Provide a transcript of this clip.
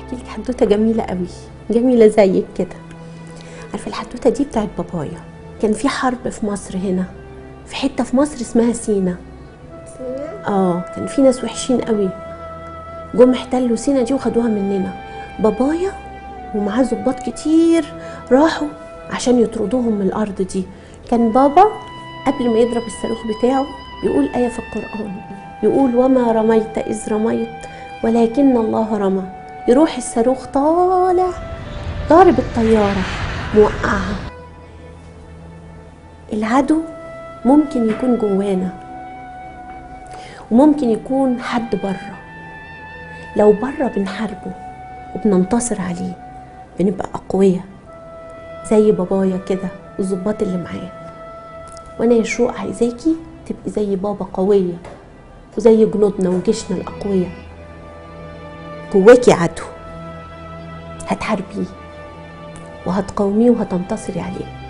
احكي لك حدوته جميله قوي، جميله زيك كده. عارفه الحدوته دي بتاعت بابايا. كان في حرب في مصر هنا، في حته في مصر اسمها سينا. كان في ناس وحشين قوي جم احتلوا سينا دي وخدوها مننا. بابايا ومعاه ضباط كتير راحوا عشان يطردوهم من الارض دي. كان بابا قبل ما يضرب الصاروخ بتاعه يقول آية في القرآن، يقول وما رميت إذ رميت ولكن الله رمى. يروح الصاروخ طالع ضارب الطيارة موقعها. العدو ممكن يكون جوانا وممكن يكون حد بره. لو بره بنحاربه وبننتصر عليه بنبقى أقوياء زي بابايا كده والظباط اللي معاه. وانا يا شروق عايزاكي تبقي زي بابا قوية وزي جنودنا وجيشنا الأقوياء. جواكي عدو هتحاربيه وهتقاوميه وهتنتصري عليه.